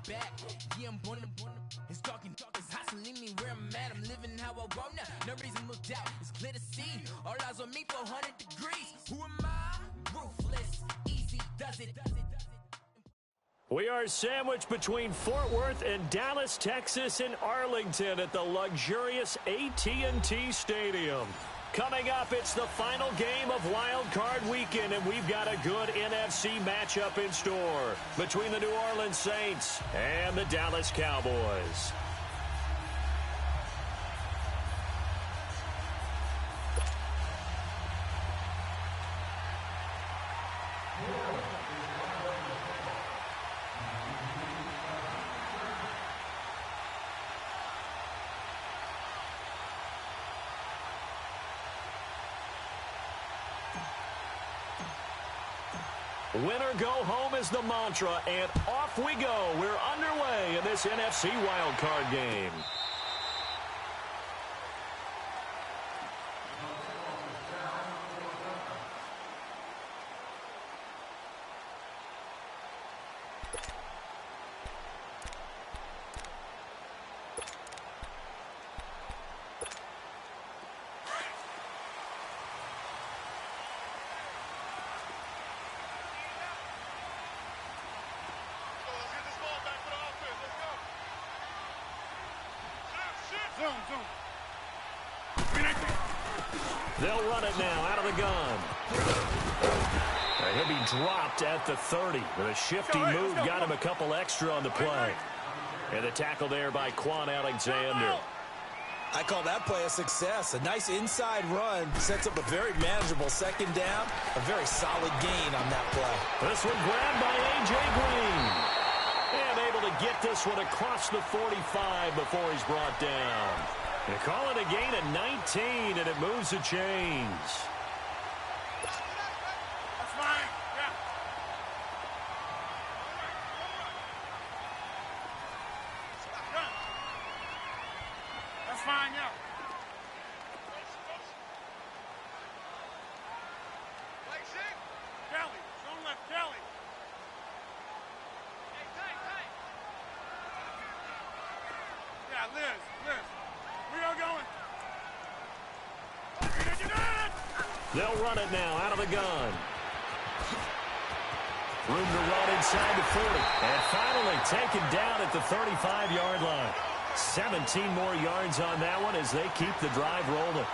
back. Yeah, I'm born to it's dark, it's hot, so leave me where I'm at. I'm living how I want now. No reason to doubt. It's clear to see. All eyes on me, 400 degrees. Who am I? Ruthless. Easy does it. We are sandwiched between Fort Worth and Dallas, Texas, and Arlington at the luxurious AT&T Stadium. Coming up, it's the final game of Wild Card Weekend, and we've got a good NFC matchup in store between the New Orleans Saints and the Dallas Cowboys. Winner go home is the mantra, and off we go. We're underway in this NFC wildcard game. They'll run it now out of the gun. He'll be dropped at the 30. The shifty move got him a couple extra on the play. And the tackle there by Quan Alexander. I call that play a success. A nice inside run sets up a very manageable second down. A very solid gain on that play. This one grabbed by A.J. Green. And able to get this one across the 45 before he's brought down. They call it a gain of 19, and it moves the chains. That's fine. Yeah. That's fine, yeah. Kelly, zone left, Kelly. Yeah, Liz. We are going. They'll run it now out of the gun. Room to run inside the 40. And finally taken down at the 35-yard line. 17 more yards on that one as they keep the drive rolling.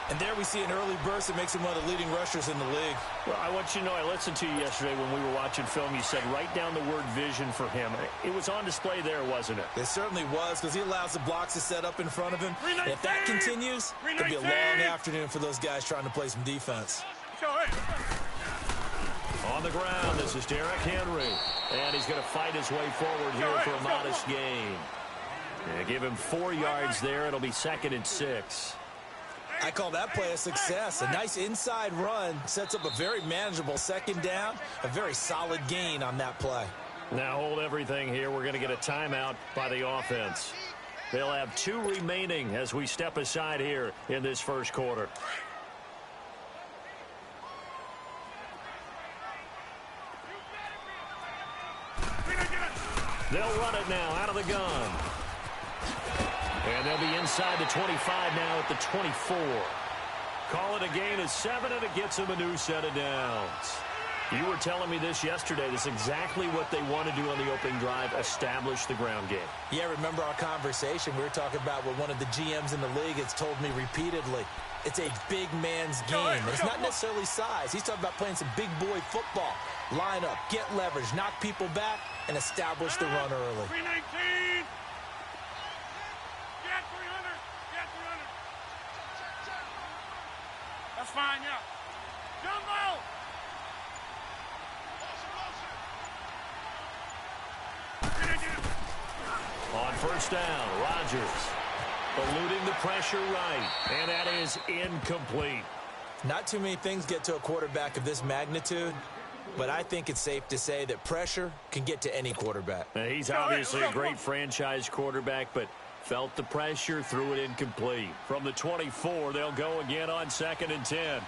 And there we see an early burst that makes him one of the leading rushers in the league. Well, I want you to know, I listened to you yesterday when we were watching film. You said write down the word vision for him. It was on display there, wasn't it? It certainly was, because he allows the blocks to set up in front of him. If that continues, it could be a long afternoon for those guys trying to play some defense. On the ground, this is Derrick Henry. And he's going to fight his way forward here for a modest gain. Give him 4 yards there. It'll be 2nd and 6. I call that play a success. A nice inside run sets up a very manageable second down. A very solid gain on that play. Now hold everything here. We're going to get a timeout by the offense. They'll have 2 remaining as we step aside here in this first quarter. They'll run it now out of the gun. And they'll be inside the 25 now at the 24. Call it a gain of 7, and it gets them a new set of downs. You were telling me this yesterday. This is exactly what they want to do on the opening drive, establish the ground game. Yeah, remember our conversation? We were talking about what one of the GMs in the league has told me repeatedly. It's a big man's game. It's not necessarily size. He's talking about playing some big boy football. Line up, get leverage, knock people back, and establish the run early. 319. Get 300. Get 300. That's fine, yeah. Jumbo! On first down, Rodgers eluding the pressure right, and that is incomplete. Not too many things get to a quarterback of this magnitude, but I think it's safe to say that pressure can get to any quarterback. Now, he's obviously a great franchise quarterback, but felt the pressure, threw it incomplete. From the 24, they'll go again on 2nd and 10.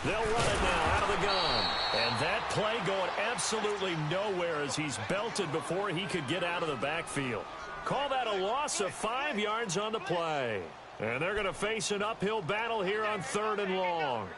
They'll run it now out of the gun. And that play going absolutely nowhere as he's belted before he could get out of the backfield. Call that a loss of 5 yards on the play. And they're going to face an uphill battle here on 3rd and long.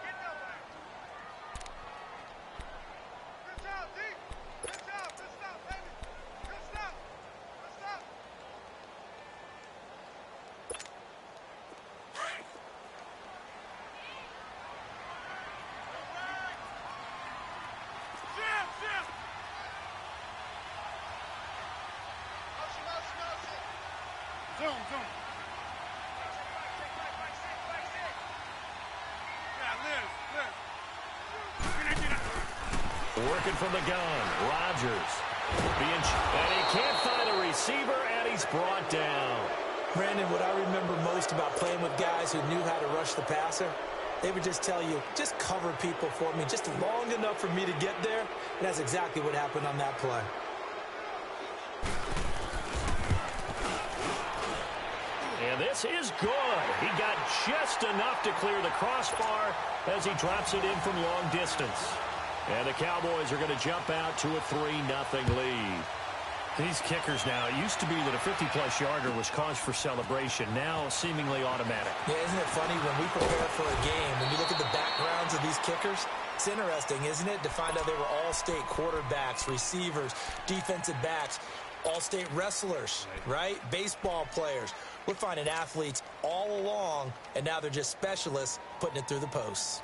Working from the gun, Rodgers. And he can't find a receiver, and he's brought down. Brandon, what I remember most about playing with guys who knew how to rush the passer, they would just tell you, just cover people for me, just long enough for me to get there. And that's exactly what happened on that play. And this is good. He got just enough to clear the crossbar as he drops it in from long distance. And the Cowboys are going to jump out to a 3-0 lead. These kickers now, it used to be that a 50-plus yarder was cause for celebration. Now seemingly automatic. Yeah, isn't it funny when we prepare for a game, when you look at the backgrounds of these kickers, it's interesting, isn't it, to find out they were all-state quarterbacks, receivers, defensive backs, all-state wrestlers, right? Baseball players. We're finding athletes all along, and now they're just specialists putting it through the posts.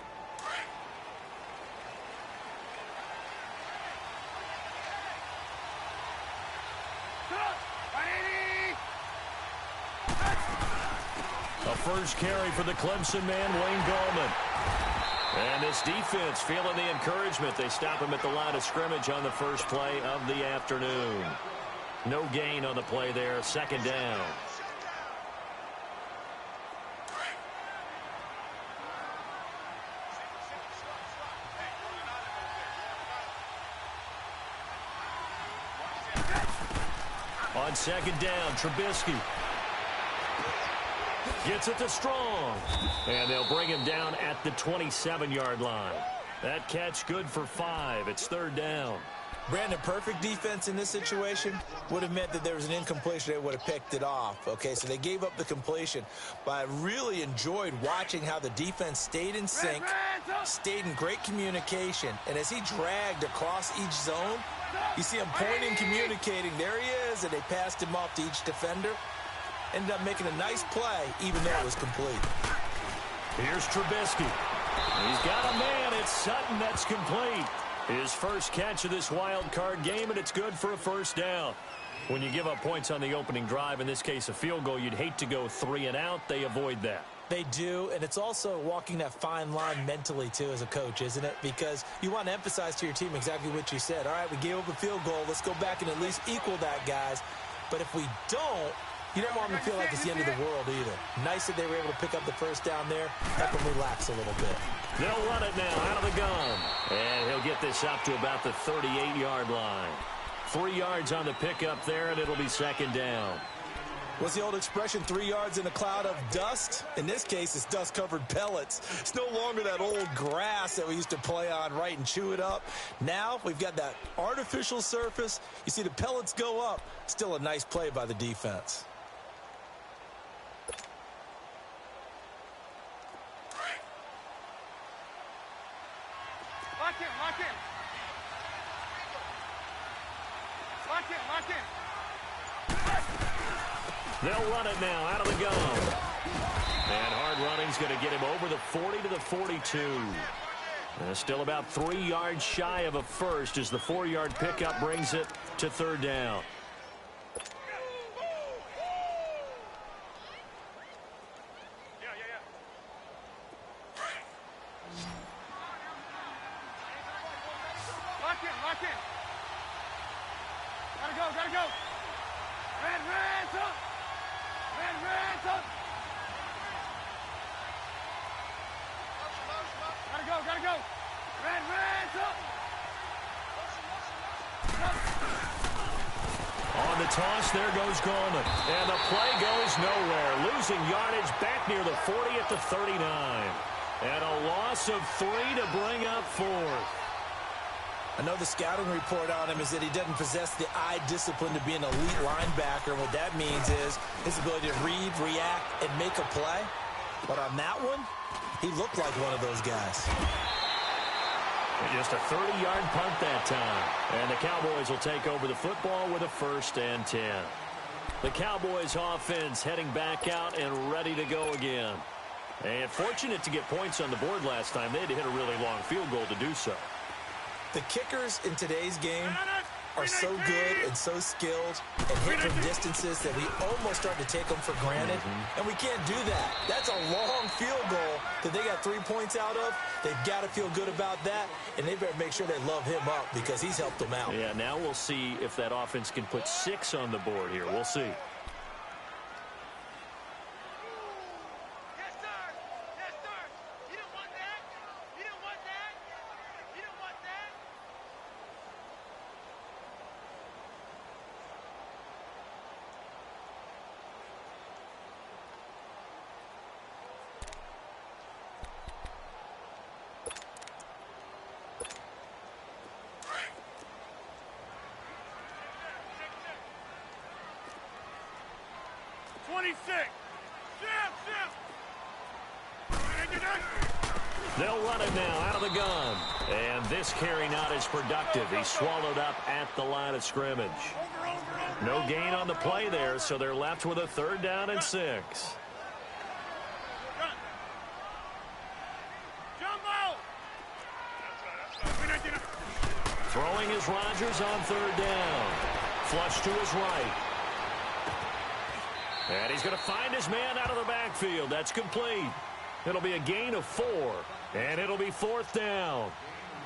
A first carry for the Clemson man, Wayne Gallman. And this defense feeling the encouragement. They stop him at the line of scrimmage on the first play of the afternoon. No gain on the play there, 2nd down. On 2nd down, Trubisky gets it to Strong. And they'll bring him down at the 27-yard line. That catch good for 5. It's 3rd down. Brandon, perfect defense in this situation would have meant that there was an incompletion. They would have picked it off. Okay, so they gave up the completion. But I really enjoyed watching how the defense stayed in sync, stayed in great communication. And as he dragged across each zone, you see him pointing, communicating. There he is, and they passed him off to each defender. Ended up making a nice play, even though it was complete. Here's Trubisky. He's got a man. It's Sutton that's complete. His first catch of this wild card game, and it's good for a 1st down. When you give up points on the opening drive, in this case a field goal, you'd hate to go 3 and out. They avoid that. They do, and it's also walking that fine line mentally, too, as a coach, isn't it? Because you want to emphasize to your team exactly what you said. All right, we gave up a field goal. Let's go back and at least equal that, guys. But if we don't, you don't want them to feel like it's the end of the world either. Nice that they were able to pick up the 1st down there. Help them relax a little bit. They'll run it now out of the gun. And he'll get this up to about the 38-yard line. 3 yards on the pickup there, and it'll be 2nd down. What's the old expression, 3 yards in a cloud of dust? In this case, it's dust-covered pellets. It's no longer that old grass that we used to play on, right, and chew it up. Now we've got that artificial surface. You see the pellets go up. Still a nice play by the defense. Lock in, lock in. Lock in, lock in. They'll run it now out of the gun. And hard running's going to get him over the 40 to the 42. Still about 3 yards shy of a first as the 4-yard pickup brings it to 3rd down. Lock in. Gotta go. Red, up. Red, up. Gotta go. Red, up. On the toss, there goes Gallman. And the play goes nowhere. Losing yardage back near the 40 at the 39. And a loss of 3 to bring up 4th. I know the scouting report on him is that he doesn't possess the eye discipline to be an elite linebacker. What that means is his ability to read, react, and make a play. But on that one, he looked like one of those guys. Just a 30-yard punt that time. And the Cowboys will take over the football with a 1st and 10. The Cowboys offense heading back out and ready to go again. And fortunate to get points on the board last time. They had to hit a really long field goal to do so. The kickers in today's game are so good and so skilled and hit from distances that we almost start to take them for granted. And we can't do that. That's a long field goal that they got 3 points out of. They've got to feel good about that, and they better make sure they love him up because he's helped them out. Yeah, now we'll see if that offense can put 6 on the board here. We'll see. They'll run it now out of the gun. And this carry not as productive. He's swallowed up at the line of scrimmage. No gain on the play there, so they're left with a 3rd down and 6. Throwing is Rodgers on 3rd down. Flush to his right. And he's going to find his man out of the backfield. That's complete. It'll be a gain of 4, and it'll be 4th down.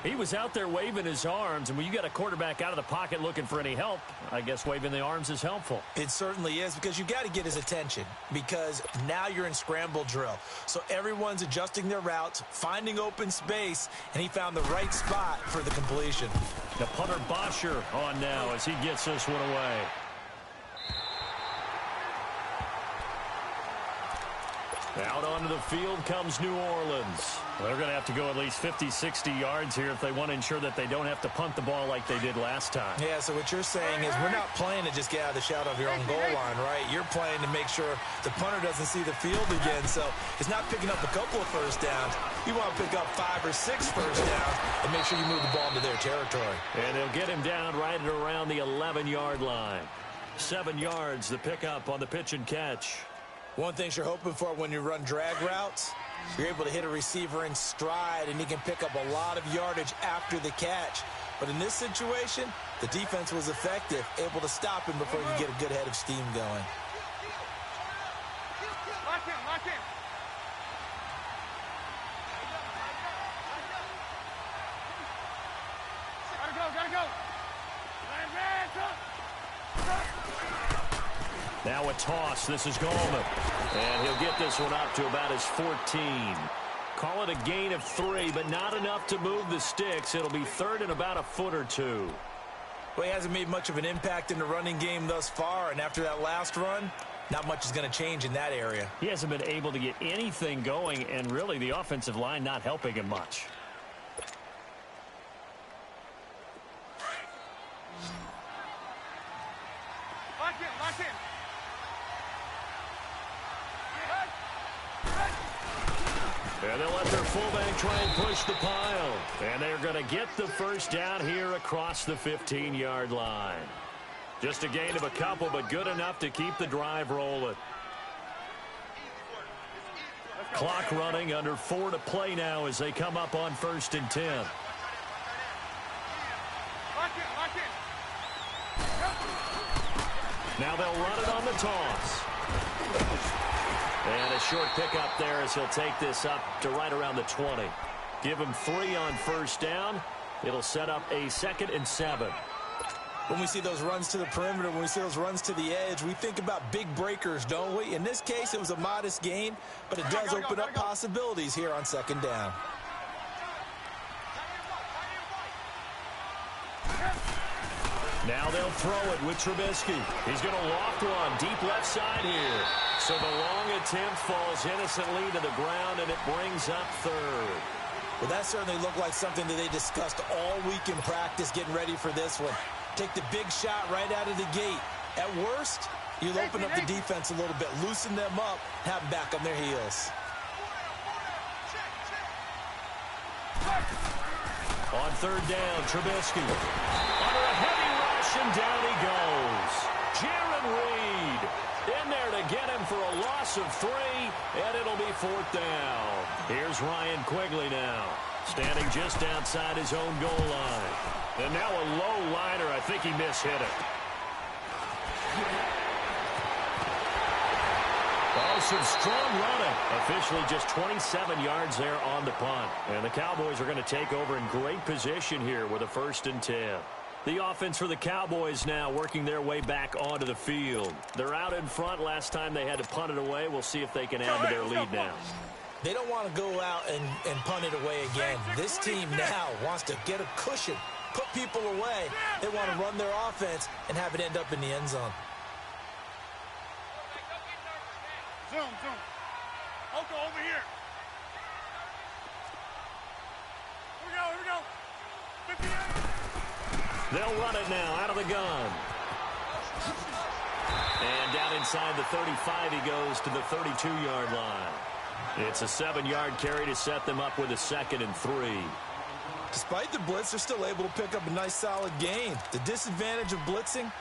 He was out there waving his arms, and when you got a quarterback out of the pocket looking for any help, I guess waving the arms is helpful. It certainly is, because you've got to get his attention, because now you're in scramble drill. So everyone's adjusting their routes, finding open space, and he found the right spot for the completion. The punter Bosher on now as he gets this one away. Out onto the field comes New Orleans. They're going to have to go at least 50, 60 yards here if they want to ensure that they don't have to punt the ball like they did last time. Yeah, so what you're saying is we're not playing to just get out of the shadow of your own goal line, right? You're playing to make sure the punter doesn't see the field again. So it's not picking up a couple of 1st downs. You want to pick up 5 or 6 1st downs and make sure you move the ball into their territory. And they'll get him down right at around the 11-yard line. 7 yards, the pickup on the pitch and catch. One thing you're hoping for when you run drag routes, you're able to hit a receiver in stride, and he can pick up a lot of yardage after the catch. But in this situation, the defense was effective, able to stop him before you get a good head of steam going. Lock in, lock in. Gotta go. Now a toss. This is Goldman. And he'll get this one up to about his 14. Call it a gain of 3, but not enough to move the sticks. It'll be 3rd and about a foot or 2. Well, he hasn't made much of an impact in the running game thus far, and after that last run, not much is going to change in that area. He hasn't been able to get anything going, and really the offensive line not helping him much. Lock in. And they'll let their fullback try and push the pile. And they're going to get the 1st down here across the 15-yard line. Just a gain of a couple, but good enough to keep the drive rolling. Clock running, under 4 to play now as they come up on 1st and 10. Lock in. Now they'll run it on the toss. And a short pickup there as he'll take this up to right around the 20. Give him 3 on 1st down. It'll set up a 2nd and 7. When we see those runs to the perimeter, when we see those runs to the edge, we think about big breakers, don't we? In this case, it was a modest gain, but it does open up possibilities here on 2nd down. Now they'll throw it with Trubisky. He's going to loft one deep left side here. So the long attempt falls innocently to the ground, and it brings up 3rd. Well, that certainly looked like something that they discussed all week in practice getting ready for this one. Take the big shot right out of the gate. At worst, you'll open up the defense a little bit, loosen them up, have them back on their heels. On third down, Trubisky. Under a heavy rush, and down he goes. Jaron Reed in there to get him for a loss of 3, and it'll be 4th down. Here's Ryan Quigley now, standing just outside his own goal line. And now a low liner. I think he mishit it. Oh, some strong running. Officially just 27 yards there on the punt. And the Cowboys are going to take over in great position here with a 1st and 10. The offense for the Cowboys now working their way back onto the field. They're out in front. Last time they had to punt it away. We'll see if they can add to their lead now. They don't want to go out and punt it away again. This team now wants to get a cushion, put people away. They want to run their offense and have it end up in the end zone. Zoom. Oko, over here. Here we go. 58. They'll run it now out of the gun. And down inside the 35, he goes to the 32-yard line. It's a 7-yard carry to set them up with a 2nd and 3. Despite the blitz, they're still able to pick up a nice, solid gain. The disadvantage of blitzing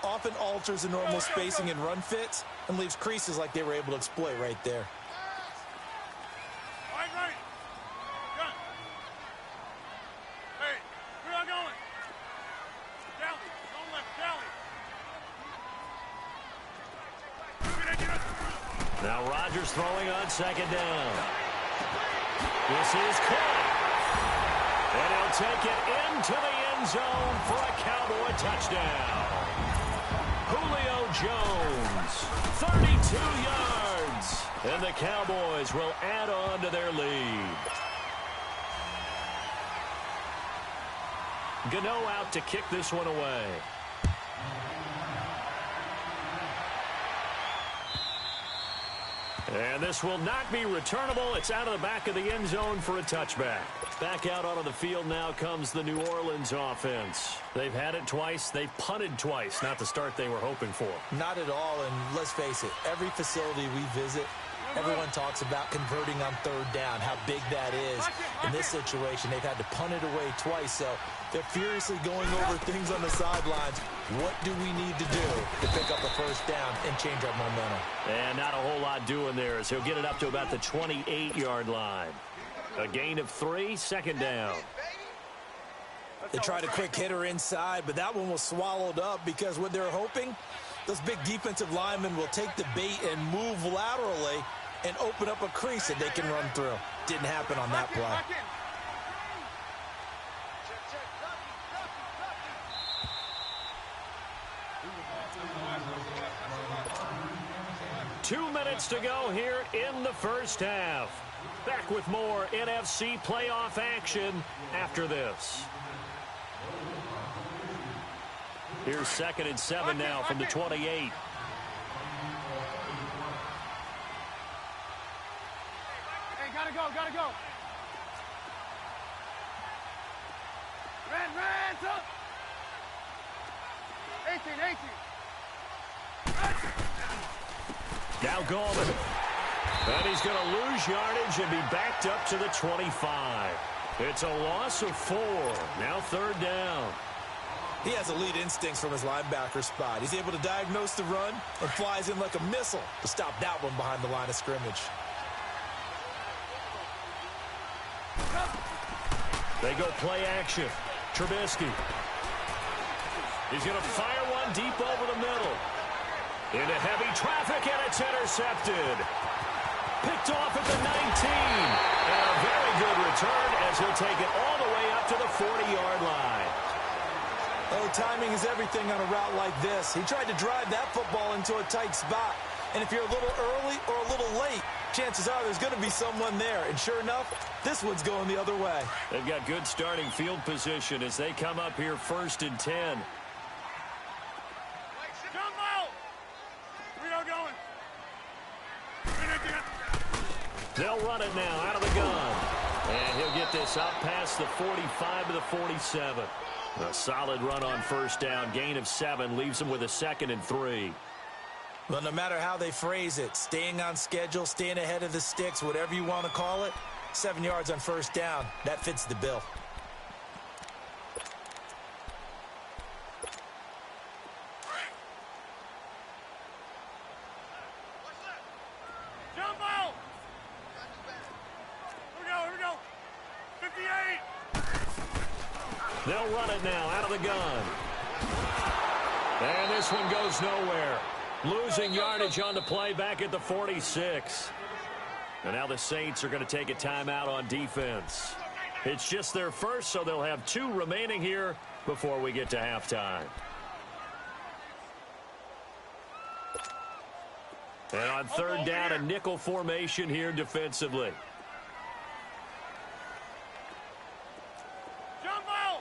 often alters the normal spacing and run fits and leaves creases like they were able to exploit right there. Right. Gun. Hey, where y'all going? Galley. Don't left, Galley. Now Rodgers throwing on 2nd down. This is caught. And he'll take it into the end zone for a Cowboy touchdown. Julio Jones, 32 yards. And the Cowboys will add on to their lead. Gano out to kick this one away. And this will not be returnable. It's out of the back of the end zone for a touchback. Back out onto the field now comes the New Orleans offense. They've had it twice. They've punted twice. Not the start they were hoping for. Not at all, and let's face it, every facility we visit, everyone talks about converting on 3rd down, how big that is. In this situation, they've had to punt it away twice, so they're furiously going over things on the sidelines. What do we need to do to pick up a 1st down and change our momentum? And not a whole lot doing there as he'll get it up to about the 28-yard line. A gain of 3, 2nd down. They tried a quick hitter inside, but that one was swallowed up because what they're hoping, those big defensive linemen will take the bait and move laterally and open up a crease that they can run through. Didn't happen on that play. 2 minutes to go here in the 1st half. Back with more NFC playoff action after this. Here's 2nd and 7 now from the 28. Hey, gotta go. Ran, up. 18. Now Gallman. And he's going to lose yardage and be backed up to the 25. It's a loss of 4. Now 3rd down. He has elite instincts from his linebacker spot. He's able to diagnose the run and flies in like a missile to stop that one behind the line of scrimmage. They go play action. Trubisky. He's going to fire one deep over the middle. Into heavy traffic, and it's intercepted. Picked off at the 19. And a very good return as he'll take it all the way up to the 40-yard line. Oh, timing is everything on a route like this. He tried to drive that football into a tight spot. And if you're a little early or a little late, chances are there's going to be someone there. And sure enough, this one's going the other way. They've got good starting field position as they come up here 1st and 10. They'll run it now out of the gun. And he'll get this up past the 45 to the 47. A solid run on first down. Gain of 7 leaves him with a 2nd and 3. Well, no matter how they phrase it, staying on schedule, staying ahead of the sticks, whatever you want to call it, 7 yards on first down, that fits the bill. Jump out! Here we go. 58! They'll run it now out of the gun. And this one goes nowhere. Losing yardage on the play back at the 46. And now the Saints are going to take a timeout on defense. It's just their first, so they'll have 2 remaining here before we get to halftime. And on third down, a nickel formation here defensively. Jump out!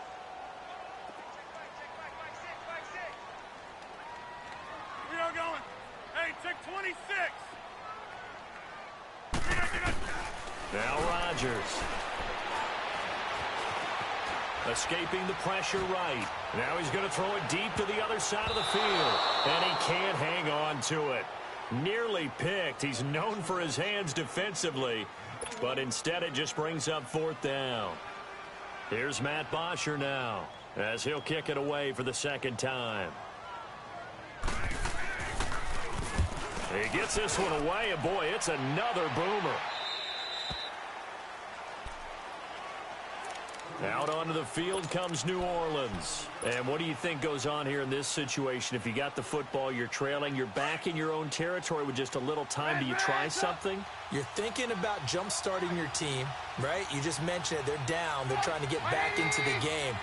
We are going. Hey, check 26. Now Rodgers. Escaping the pressure right. Now he's going to throw it deep to the other side of the field. And he can't hang on to it. Nearly picked. He's known for his hands defensively. But instead it just brings up 4th down. Here's Matt Bosher now as he'll kick it away for the 2nd time. He gets this one away, and boy, it's another boomer. Out onto the field comes New Orleans. And what do you think goes on here in this situation? If you got the football, you're trailing, you're back in your own territory with just a little time. Do you try something? You're thinking about jump-starting your team, right? You just mentioned it. They're down. They're trying to get back into the game.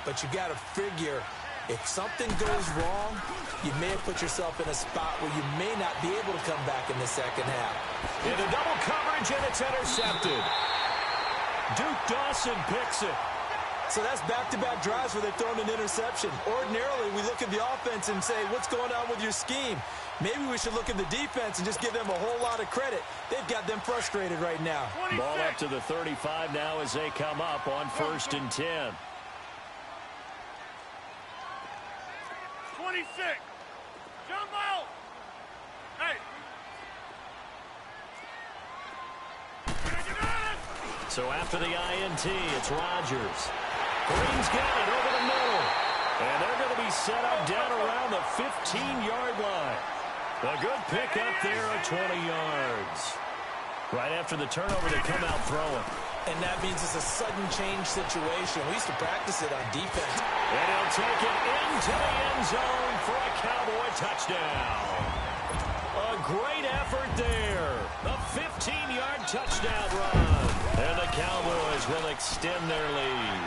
But you got to figure, if something goes wrong, you may have put yourself in a spot where you may not be able to come back in the second half. Into double coverage, and it's intercepted. Duke Dawson picks it. So that's back-to-back drives where they've thrown an interception. Ordinarily, we look at the offense and say, what's going on with your scheme? Maybe we should look at the defense and just give them a whole lot of credit. They've got them frustrated right now. 26. Ball up to the 35 now as they come up on 1st and 10. 26. Jump out! Hey! So after the INT, it's Rodgers. Green's got it over the middle. And they're going to be set up down around the 15-yard line. A good pick up there at 20 yards. Right after the turnover, they come out throwing. And that means it's a sudden change situation. We used to practice it on defense. And he'll take it into the end zone for a Cowboy touchdown. A great effort there. A 15-yard touchdown run. And the Cowboys will extend their lead.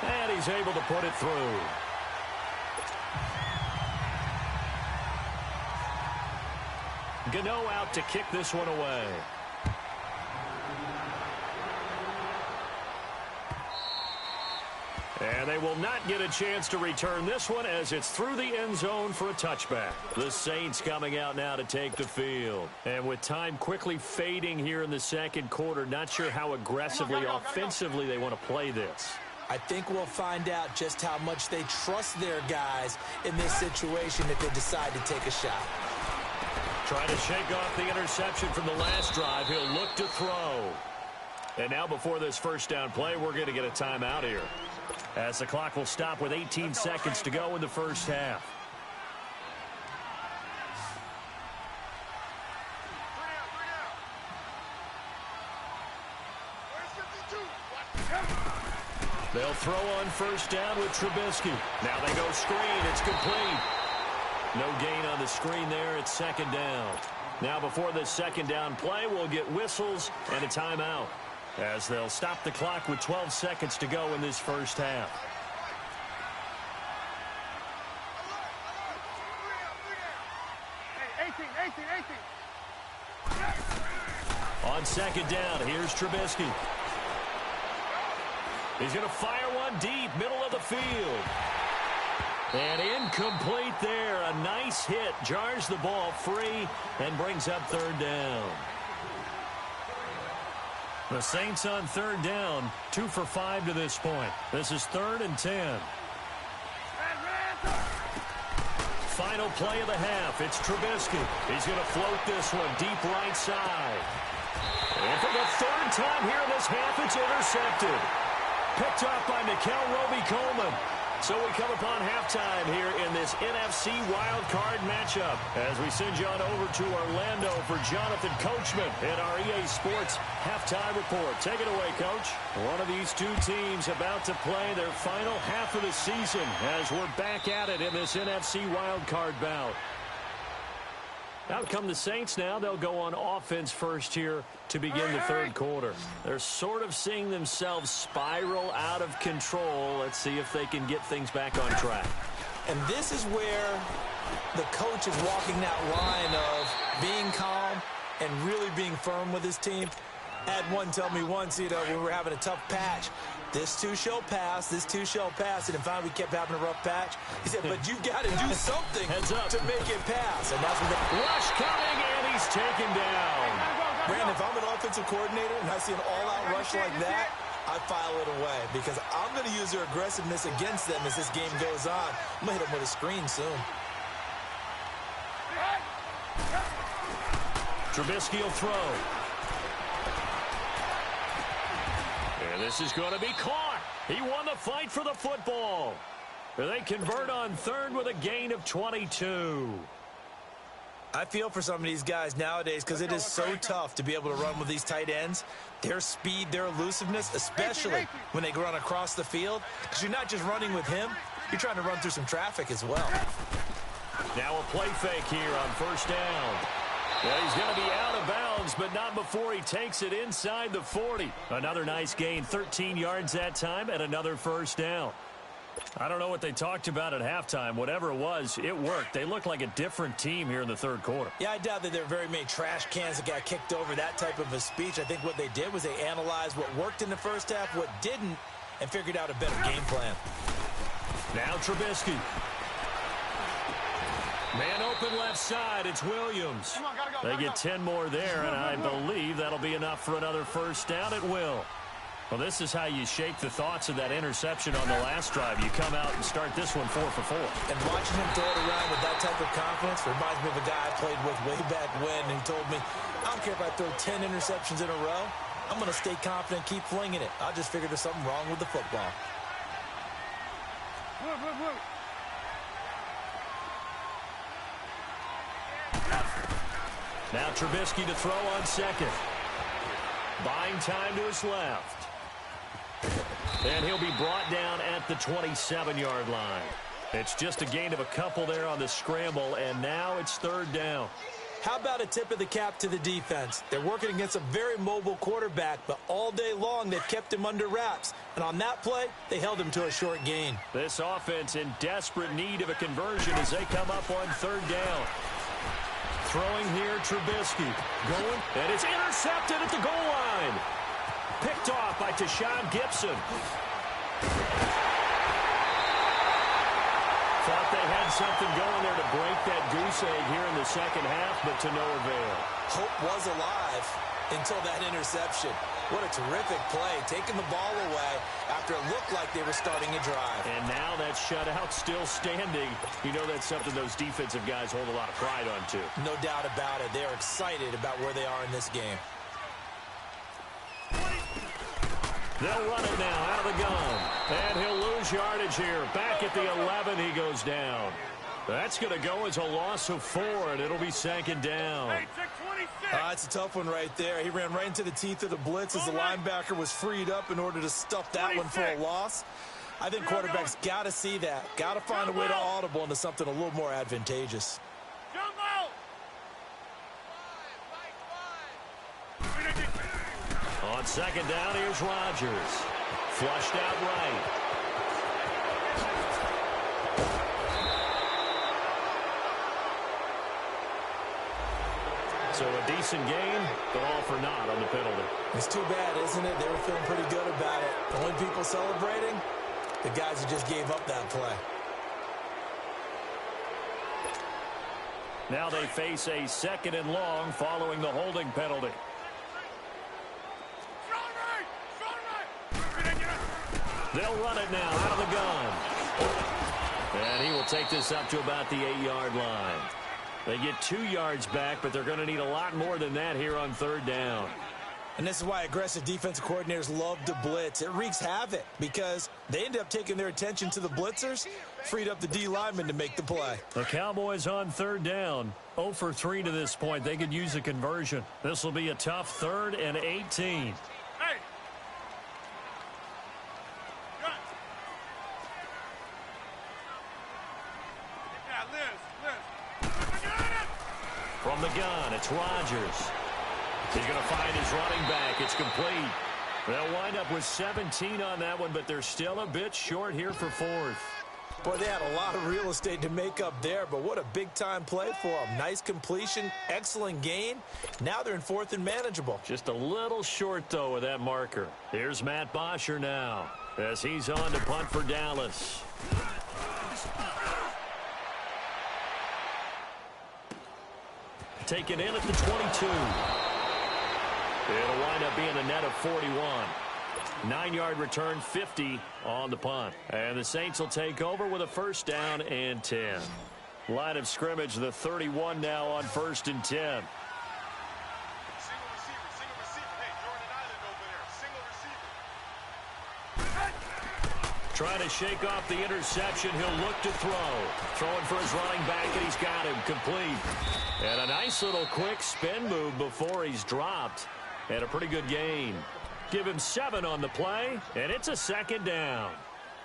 And he's able to put it through. Gano out to kick this one away. And they will not get a chance to return this one as it's through the end zone for a touchback. The Saints coming out now to take the field. And with time quickly fading here in the second quarter, not sure how aggressively, offensively they want to play this. I think we'll find out just how much they trust their guys in this situation if they decide to take a shot. Trying to shake off the interception from the last drive. He'll look to throw. And now before this first down play, we're going to get a timeout here, as the clock will stop with 18 seconds to go in the first half. They'll throw on first down with Trubisky. Now they go screen. It's complete. No gain on the screen there. It's 2nd down. Now before this 2nd down play, we'll get whistles and a timeout, as they'll stop the clock with 12 seconds to go in this first half. On 2nd down, here's Trubisky. He's going to fire one deep, middle of the field. And incomplete there. A nice hit. Jars the ball free and brings up 3rd down. The Saints on third down, 2 for 5 to this point. This is 3rd and 10. Final play of the half. It's Trubisky. He's going to float this one deep right side. And for the 3rd time here in this half, it's intercepted. Picked off by Mikel Roby-Coleman. So we come upon halftime here in this NFC wildcard matchup as we send you on over to Orlando for Jonathan Coachman in our EA Sports halftime report. Take it away, Coach. One of these two teams about to play their final half of the season as we're back at it in this NFC wildcard bout. Out come the Saints now. They'll go on offense first here to begin the 3rd quarter. They're sort of seeing themselves spiral out of control. Let's see if they can get things back on track. And this is where the coach is walking that line of being calm and really being firm with his team. I had one tell me once, we were having a tough patch. This too shall pass, this too shall pass. And then finally we kept having a rough patch. He said, but you got to do something to make it pass. And that's what the rush coming, and he's taken down. Brandon, if I'm an offensive coordinator and I see an all-out rush like that, I file it away because I'm going to use their aggressiveness against them as this game goes on. I'm going to hit them with a screen soon. Trubisky will throw. And this is going to be caught. He won the fight for the football. They convert on 3rd with a gain of 22. I feel for some of these guys nowadays because it is so tough to be able to run with these tight ends. Their speed, their elusiveness, especially when they run across the field. Because you're not just running with him, you're trying to run through some traffic as well. Now a play fake here on 1st down. Well, he's going to be out of bounds, but not before he takes it inside the 40. Another nice gain, 13 yards that time, and another 1st down. I don't know what they talked about at halftime. Whatever it was, it worked. They look like a different team here in the 3rd quarter. Yeah, I doubt that there are very many trash cans that got kicked over, that type of a speech. I think what they did was they analyzed what worked in the 1st half, what didn't, and figured out a better game plan. Now Trubisky. Man open left side, it's Williams. They get 10 more there, and I believe that'll be enough for another 1st down. It will. Well, this is how you shake the thoughts of that interception on the last drive. You come out and start this one 4 for 4. And watching him throw it around with that type of confidence reminds me of a guy I played with way back when who told me, I don't care if I throw 10 interceptions in a row. I'm going to stay confident, keep flinging it. I just figured there's something wrong with the football. Now Trubisky to throw on 2nd. Buying time to his left. And he'll be brought down at the 27-yard line. It's just a gain of a couple there on the scramble, and now it's 3rd down. How about a tip of the cap to the defense? They're working against a very mobile quarterback, but all day long they've kept him under wraps. And on that play, they held him to a short gain. This offense in desperate need of a conversion as they come up on 3rd down. Throwing here, Trubisky. Going, and it's intercepted at the goal line. Picked off by Tashawn Gibson. Thought they had something going there to break that goose egg here in the 2nd half, but to no avail. Hope was alive until that interception. What a terrific play, taking the ball away after it looked like they were starting a drive. And now that shutout still standing. You know that's something those defensive guys hold a lot of pride on, too. No doubt about it. They're excited about where they are in this game. They'll run it now out of the gun. And he'll lose yardage here. Back at the 11, he goes down. That's going to go as a loss of 4, and it'll be 2nd down. It's a tough one right there. He ran right into the teeth of the blitz as the linebacker was freed up in order to stuff that one for a loss. I think quarterbacks got to see that. Got to find a way to audible into something a little more advantageous. On 2nd down, here's Rodgers. Flushed out right. So a decent game, but all for naught on the penalty. It's too bad, isn't it? They were feeling pretty good about it. The only people celebrating, the guys who just gave up that play. Now they face a 2nd and long following the holding penalty. They'll run it now out of the gun. And he will take this up to about the 8-yard line. They get 2 yards back, but they're going to need a lot more than that here on third down. And this is why aggressive defensive coordinators love to blitz. It wreaks havoc because they end up taking their attention to the blitzers, freed up the D lineman to make the play. The Cowboys on third down, 0 for 3 to this point. They could use a conversion. This will be a tough 3rd and 18. Hey! From the gun, it's Rodgers. He's going to find his running back. It's complete. They'll wind up with 17 on that one, but they're still a bit short here for 4th. Boy, they had a lot of real estate to make up there, but what a big-time play for them. Nice completion, excellent gain. Now they're in 4th and manageable. Just a little short, though, with that marker. Here's Matt Bosher now as he's on to punt for Dallas. Taken in at the 22. It'll wind up being a net of 41. 9-yard return, 50 on the punt. And the Saints will take over with a 1st down and 10. Line of scrimmage, the 31 now on 1st and 10. Single receiver. Hey, Jordan Island over there. Single receiver. Trying to shake off the interception. He'll look to throw. Throwing for his running back, and he's got him complete. And a nice little quick spin move before he's dropped. And a pretty good gain. Give him 7 on the play, and it's a 2nd down.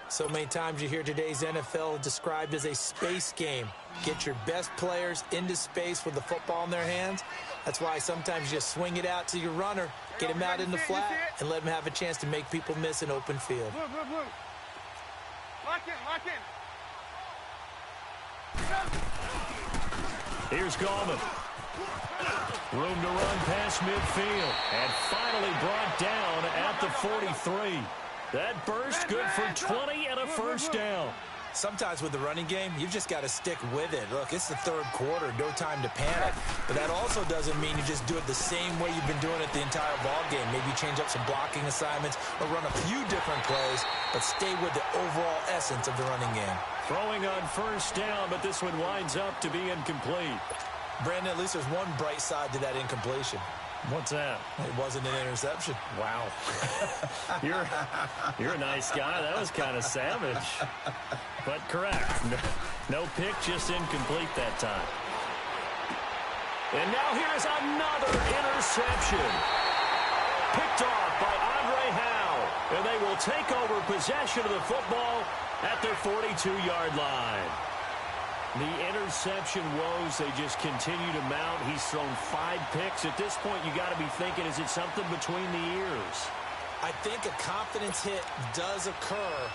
So many times you hear today's NFL described as a space game. Get your best players into space with the football in their hands. That's why sometimes you just swing it out to your runner, get him out in the flat, and let him have a chance to make people miss an open field. Blue. Lock in. Here's Gallman. Room to run past midfield. And finally brought down at the 43. That burst good for 20 and a 1st down. Sometimes with the running game, you've just got to stick with it. Look, it's the 3rd quarter, no time to panic. But that also doesn't mean you just do it the same way you've been doing it the entire ball game. Maybe change up some blocking assignments or run a few different plays, but stay with the overall essence of the running game. Throwing on 1st down, but this one winds up to be incomplete. Brandon, at least there's one bright side to that incompletion. What's that? It wasn't an interception. Wow. You're a nice guy. That was kind of savage. But correct. No pick, just incomplete that time. And now here's another interception. Picked off by Andre Howe. And they will take over possession of the football at their 42-yard line. The interception woes, they just continue to mount. He's thrown 5 picks. At this point, you got to be thinking, is it something between the ears? I think a confidence hit does occur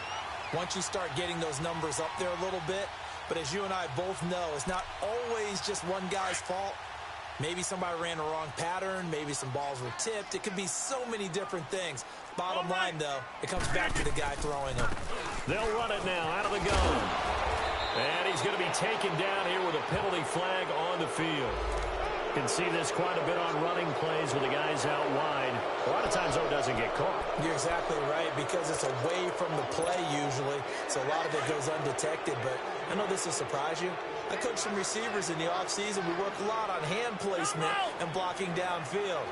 once you start getting those numbers up there a little bit. But as you and I both know, it's not always just one guy's fault. Maybe somebody ran the wrong pattern. Maybe some balls were tipped. It could be so many different things. Bottom line, though, it comes back to the guy throwing them. They'll run it now out of the gun. And he's going to be taken down here with a penalty flag on the field. You can see this quite a bit on running plays with the guys out wide. A lot of times, though, it doesn't get caught. You're exactly right, because it's away from the play usually, so a lot of it goes undetected. But I know this will surprise you. I coach some receivers in the offseason. We work a lot on hand placement and blocking downfield.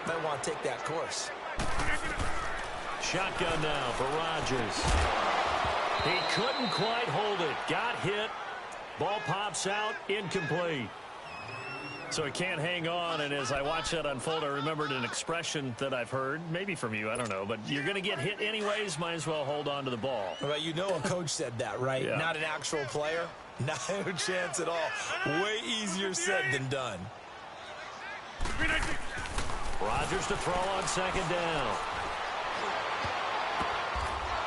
Might want to take that course. Shotgun now for Rodgers. He couldn't quite hold it. Got hit. Ball pops out. Incomplete. So he can't hang on, and as I watch that unfold, I remembered an expression that I've heard, maybe from you, I don't know, but you're going to get hit anyways, might as well hold on to the ball. Well, you know a coach said that, right? Yeah. Not an actual player. No chance at all. Way easier said than done. Rodgers to throw on 2nd down.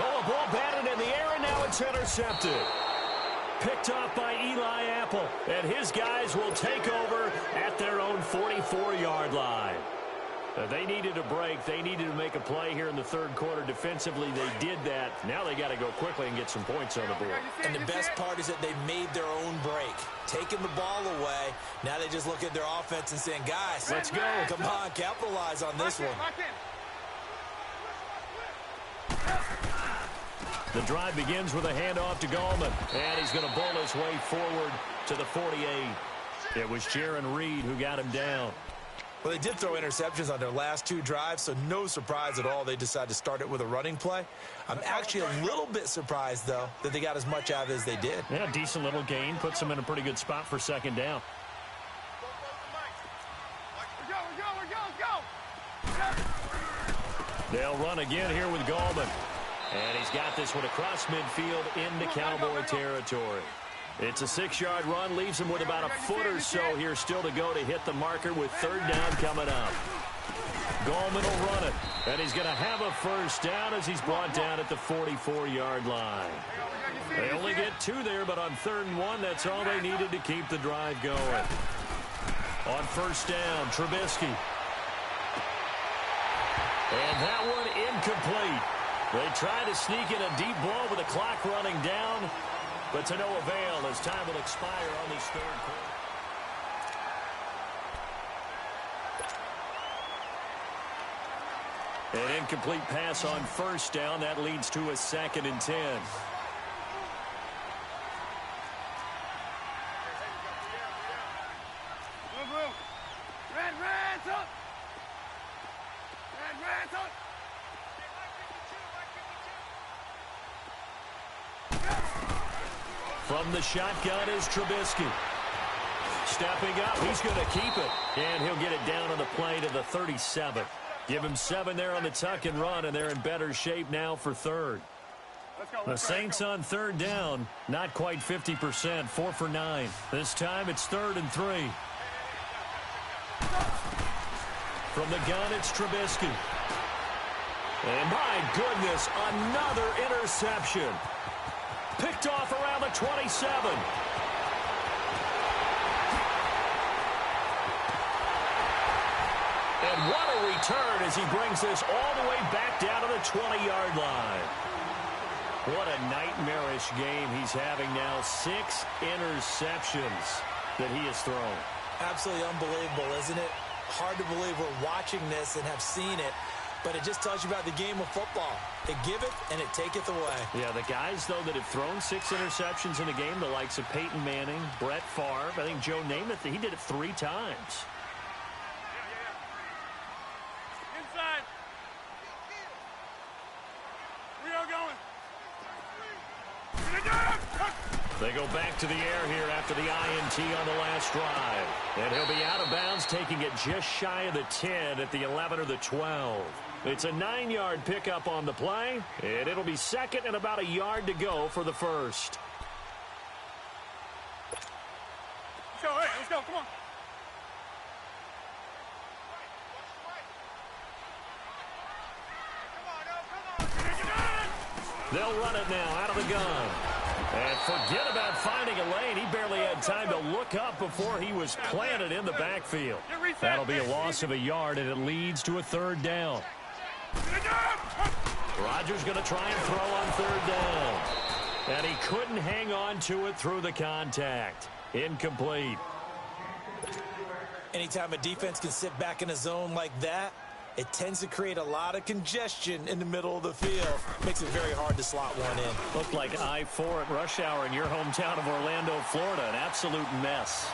Oh, a ball batted in the air, and now it's intercepted. Picked off by Eli Apple, and his guys will take over at their own 44-yard line. They needed a break. They needed to make a play here in the 3rd quarter. Defensively, they did that. Now they got to go quickly and get some points on the board. And the best part is that they made their own break, taking the ball away. Now they just look at their offense and saying, guys, let's go. Come on, capitalize on this one. The drive begins with a handoff to Gallman, and he's going to bowl his way forward to the 48. It was Jaron Reed who got him down. Well, they did throw interceptions on their last 2 drives, so no surprise at all they decided to start it with a running play. I'm actually a little bit surprised, though, that they got as much out of it as they did. Yeah, decent little gain. Puts them in a pretty good spot for second down. They'll run again here with Gallman. And he's got this one across midfield into Cowboy territory. It's a 6-yard run, leaves him with about a foot or so here still to go to hit the marker with third down coming up. Gallman will run it, and he's going to have a first down as he's brought down at the 44-yard line. They only get 2 there, but on 3rd and 1, that's all they needed to keep the drive going. On first down, Trubisky. And that one incomplete. They try to sneak in a deep ball with the clock running down, but to no avail as time will expire on this third quarter. An incomplete pass on first down. That leads to a 2nd and 10. From the shotgun is Trubisky. Stepping up, he's going to keep it. And he'll get it down on the play to the 37. Give him 7 there on the tuck and run, and they're in better shape now for 3rd. The Saints on 3rd down, not quite 50%, 4 for 9. This time it's 3rd and 3. From the gun, it's Trubisky. And my goodness, another interception. Picked off around the 27. And what a return as he brings this all the way back down to the 20-yard line. What a nightmarish game he's having now. 6 interceptions that he has thrown. Absolutely unbelievable, isn't it? Hard to believe we're watching this and have seen it. But it just tells you about the game of football. It giveth and it taketh away. Yeah, the guys, though, that have thrown 6 interceptions in a game, the likes of Peyton Manning, Brett Favre, I think Joe Namath, he did it 3 times. Inside. We are going. They go back to the air here after the INT on the last drive. And he'll be out of bounds, taking it just shy of the 10 at the 11 or the 12. It's a 9-yard pickup on the play, and it'll be 2nd and about a yard to go for the 1st. Let's go, hey, let's go, come on. They'll run it now out of the gun. And forget about finding a lane. He barely had time to look up before he was planted in the backfield. That'll be a loss of a yard, and it leads to a 3rd down. Rodgers going to try and throw on 3rd down. And he couldn't hang on to it through the contact. Incomplete. Anytime a defense can sit back in a zone like that, it tends to create a lot of congestion in the middle of the field. Makes it very hard to slot one in. Looked like I-4 at rush hour in your hometown of Orlando, Florida. An absolute mess.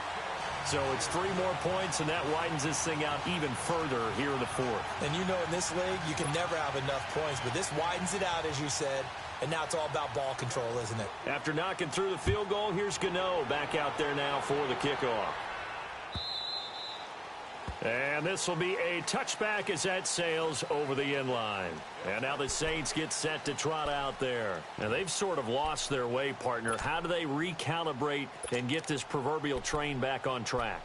So it's 3 more points, and that widens this thing out even further here in the 4th. And you know in this league, you can never have enough points, but this widens it out, as you said, and now it's all about ball control, isn't it? After knocking through the field goal, here's Gano back out there now for the kickoff. And this will be a touchback as that sails over the end line. And now the Saints get set to trot out there. And they've sort of lost their way, partner. How do they recalibrate and get this proverbial train back on track?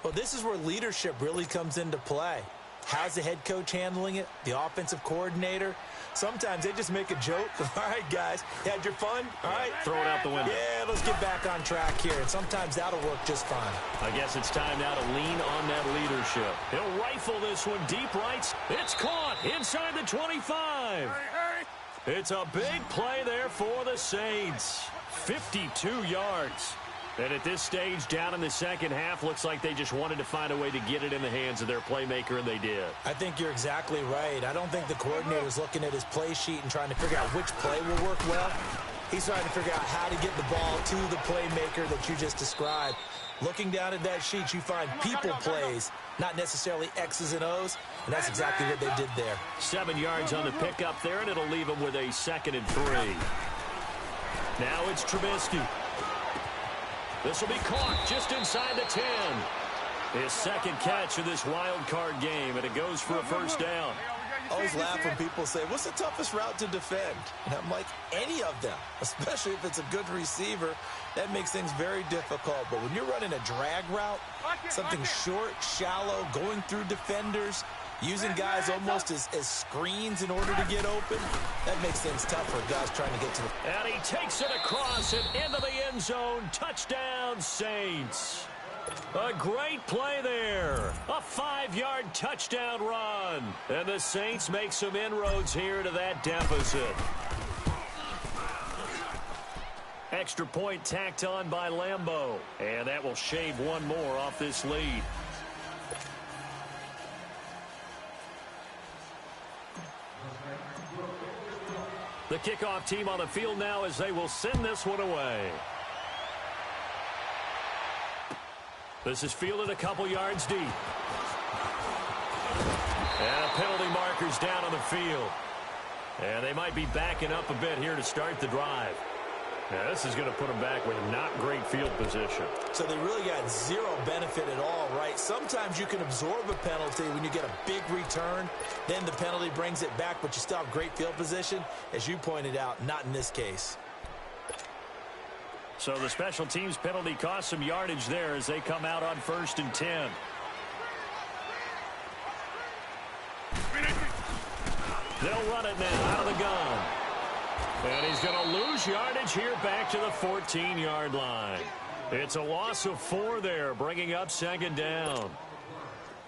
Well, this is where leadership really comes into play. How's the head coach handling it? The offensive coordinator? Sometimes they just make a joke. All right, guys, you had your fun? All right. Throw it out the window. Yeah, let's get back on track here. And sometimes that'll work just fine. I guess it's time now to lean on that leadership. He'll rifle this one deep right. It's caught inside the 25. Hurry. It's a big play there for the Saints. 52 yards. And at this stage, down in the second half, looks like they just wanted to find a way to get it in the hands of their playmaker, and they did. I think you're exactly right. I don't think the coordinator's looking at his play sheet and trying to figure out which play will work well. He's trying to figure out how to get the ball to the playmaker that you just described. Looking down at that sheet, you find people plays, not necessarily X's and O's, and that's exactly what they did there. 7 yards on the pickup there, and it'll leave them with a 2nd and 3. Now it's Trubisky. This will be caught just inside the 10. His second catch of this wild card game, and it goes for a first down. I always laugh when people say, what's the toughest route to defend? And I'm like, any of them, especially if it's a good receiver. That makes things very difficult. But when you're running a drag route, something short, shallow, going through defenders, using guys almost as screens in order to get open, that makes things tough for guys trying to get to the... And he takes it across and into the end zone. Touchdown, Saints. A great play there. A 5-yard touchdown run. And the Saints make some inroads here to that deficit. Extra point tacked on by Lambeau. And that will shave one more off this lead. The kickoff team on the field now as they will send this one away. This is fielded a couple yards deep. And a penalty marker's down on the field. And they might be backing up a bit here to start the drive. Now, this is going to put them back with not great field position. So they really got zero benefit at all, right? Sometimes you can absorb a penalty when you get a big return. Then the penalty brings it back, but you still have great field position. As you pointed out, not in this case. So the special teams penalty cost some yardage there as they come out on 1st and 10. They'll run it now out of the gun. And he's going to lose yardage here back to the 14-yard line. It's a loss of 4 there, bringing up 2nd down.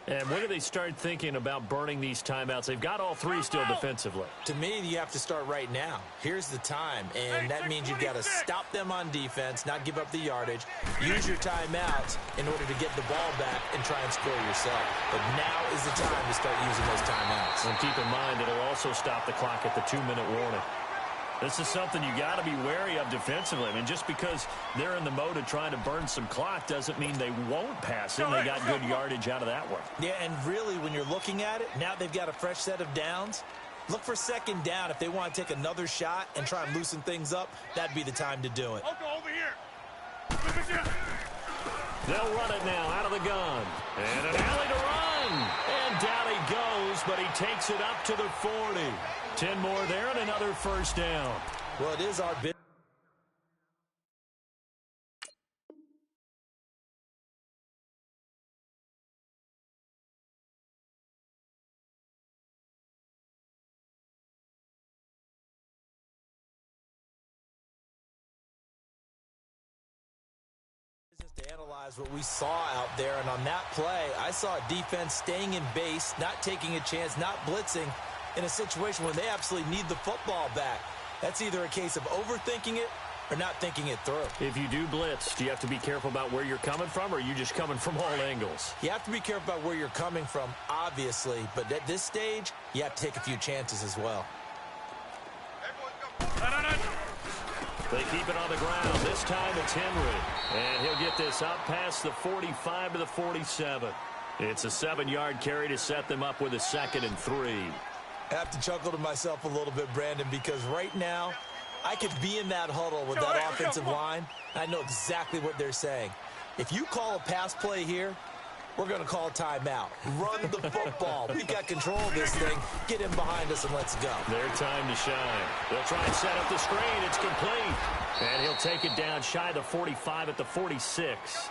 And when do they start thinking about burning these timeouts? They've got all 3 still defensively. To me, you have to start right now. Here's the time, and that means you've got to stop them on defense, not give up the yardage, use your timeouts in order to get the ball back and try and score yourself. But now is the time to start using those timeouts. And keep in mind, it'll also stop the clock at the 2-minute warning. This is something you got to be wary of defensively. I mean, just because they're in the mode of trying to burn some clock doesn't mean they won't pass it. They got good yardage out of that one. Yeah, and really, when you're looking at it, now they've got a fresh set of downs. Look for 2nd down. If they want to take another shot and try and loosen things up, that'd be the time to do it. I'll go over here. They'll run it now out of the gun. And an alley to run. And down he goes, but he takes it up to the 40. 10 more there and another first down. Well, it is our big. To analyze what we saw out there, and on that play, I saw a defense staying in base, not taking a chance, not blitzing, in a situation where they absolutely need the football back. That's either a case of overthinking it or not thinking it through. If you do blitz, do you have to be careful about where you're coming from, or are you just coming from all angles? You have to be careful about where you're coming from, obviously, but at this stage, you have to take a few chances as well. They keep it on the ground. This time it's Henry. And he'll get this up past the 45 to the 47. It's a 7-yard carry to set them up with a 2nd and 3. I have to chuckle to myself a little bit, Brandon, because right now I could be in that huddle with that offensive line, and I know exactly what they're saying. If you call a pass play here, we're going to call a timeout. Run the football. We've got control of this thing. Get him behind us and let's go. Their time to shine. They'll try and set up the screen. It's complete. And he'll take it down shy of the 45 at the 46.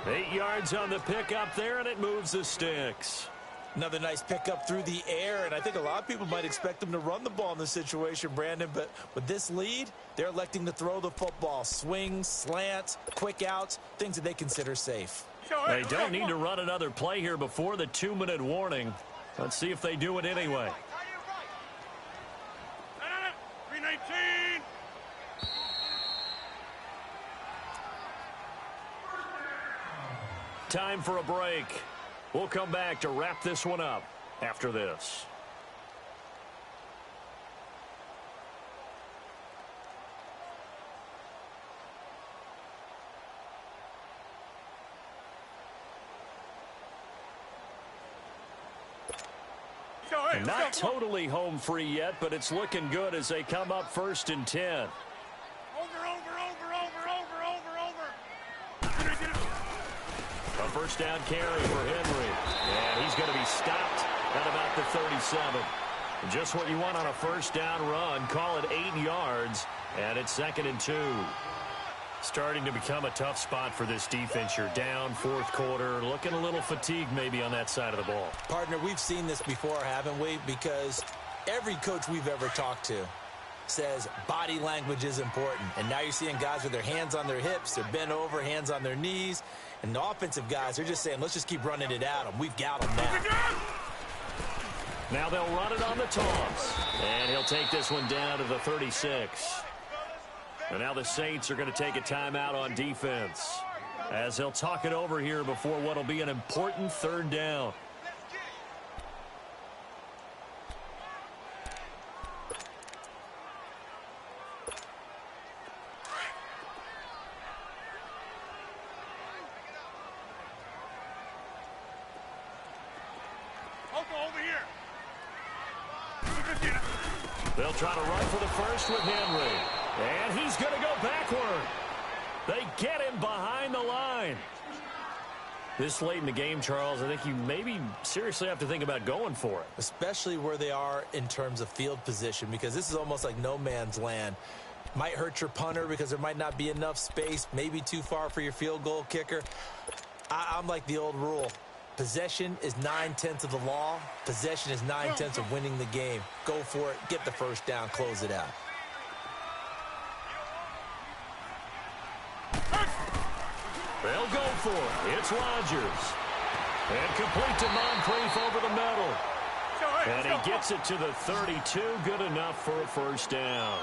8 yards on the pickup there, and it moves the sticks. Another nice pickup through the air, and I think a lot of people might expect them to run the ball in this situation, Brandon, but with this lead, they're electing to throw the football. Swings, slants, quick outs, things that they consider safe. They don't need to run another play here before the 2-minute warning. Let's see if they do it anyway. 319. Time for a break. We'll come back to wrap this one up after this. Not totally home free yet, but it's looking good as they come up 1st and 10. A first down carry for Henry. And he's going to be stopped at about the 37. Just what you want on a first down run. Call it 8 yards, and it's 2nd and 2. Starting to become a tough spot for this defense. You're down 4th quarter, looking a little fatigued maybe on that side of the ball. Partner, we've seen this before, haven't we? Because every coach we've ever talked to says body language is important. And now you're seeing guys with their hands on their hips, they're bent over, hands on their knees. And the offensive guys are just saying, let's just keep running it at them. We've got them now. Now they'll run it on the toss. And he'll take this one down to the 36. And now the Saints are going to take a timeout on defense as they'll talk it over here before what will be an important 3rd down. They'll try to run for the first with Henry. And he's going to go backward. They get him behind the line. This late in the game, Charles, I think you maybe seriously have to think about going for it. Especially where they are in terms of field position, because this is almost like no man's land. Might hurt your punter because there might not be enough space, maybe too far for your field goal kicker. I'm like the old rule. Possession is 9/10 of the law. Possession is 9/10 of winning the game. Go for it. Get the first down. Close it out. They'll go for it. It's Rodgers. And complete to Moncrief over the middle. And he gets it to the 32. Good enough for a first down.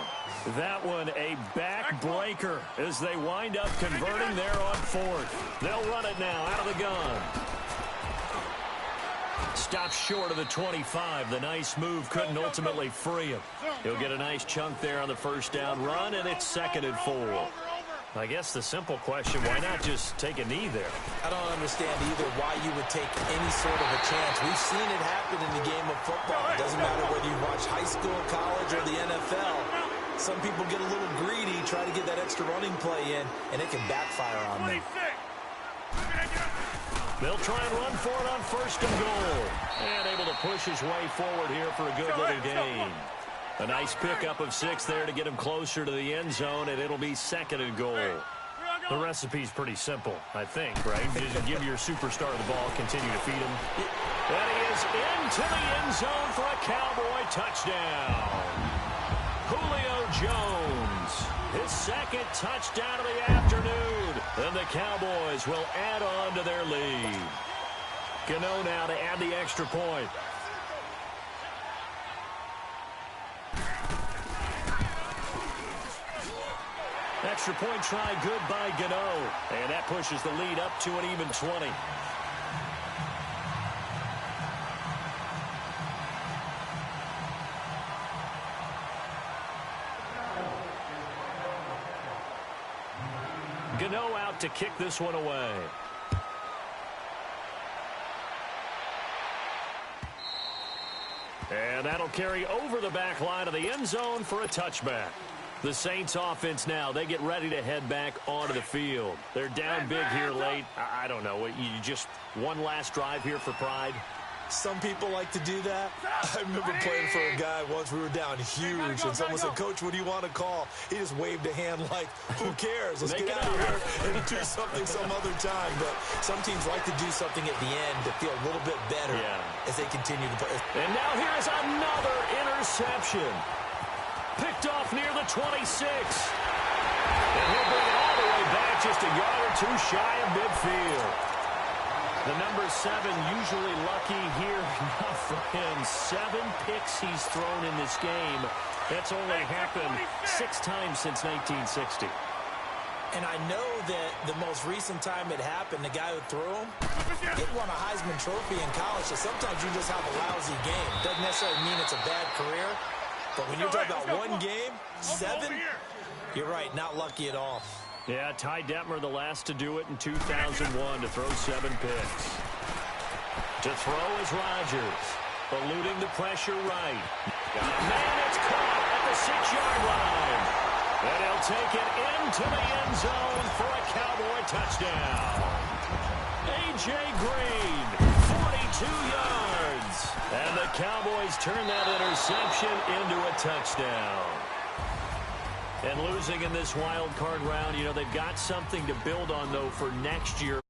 That one a backbreaker as they wind up converting there on 4th. They'll run it now out of the gun. Stops short of the 25. The nice move couldn't ultimately free him. He'll get a nice chunk there on the first down run, and it's 2nd and 4. I guess the simple question, why not just take a knee there? I don't understand either why you would take any sort of a chance. We've seen it happen in the game of football. It doesn't matter whether you watch high school, college, or the NFL. Some people get a little greedy, try to get that extra running play in, and it can backfire on them. They'll try and run for it on 1st and goal. And able to push his way forward here for a good little gain. A nice pickup of 6 there to get him closer to the end zone, and it'll be 2nd and goal. The recipe's pretty simple, I think, right? Just give your superstar the ball, continue to feed him. And he is into the end zone for a Cowboy touchdown. Julio Jones, his 2nd touchdown of the afternoon. And the Cowboys will add on to their lead. Gano now to add the extra point. Extra point try good by Gano. And that pushes the lead up to an even 20. Gano out to kick this one away. And that'll carry over the back line of the end zone for a touchback. The Saints offense now, they get ready to head back onto the field. They're down big here late. I don't know. You just one last drive here for pride? Some people like to do that. I remember playing for a guy once. We were down huge, and someone said, "Coach, what do you want to call?" He just waved a hand like, "Who cares? Let's get out of here and do something some other time." But some teams like to do something at the end to feel a little bit better as they continue to play. And now here's another interception. Picked off near the 26. And he'll bring it all the way back just a yard or two shy of midfield. The number 7 usually lucky here. Not for him. 7 picks he's thrown in this game. That's only happened 6 times since 1960. And I know that the most recent time it happened, the guy who threw him, he won a Heisman Trophy in college, so sometimes you just have a lousy game. Doesn't necessarily mean it's a bad career, but when you're talking about one game, 7, you're right, not lucky at all. Yeah, Ty Detmer, the last to do it in 2001, to throw 7 picks. To throw is Rodgers, eluding the pressure right. Got a man, it's caught at the 6-yard line. And he'll take it into the end zone for a Cowboy touchdown. A.J. Green, 42 yards. And the Cowboys turn that interception into a touchdown. And losing in this wild card round, you know, they've got something to build on, though, for next year.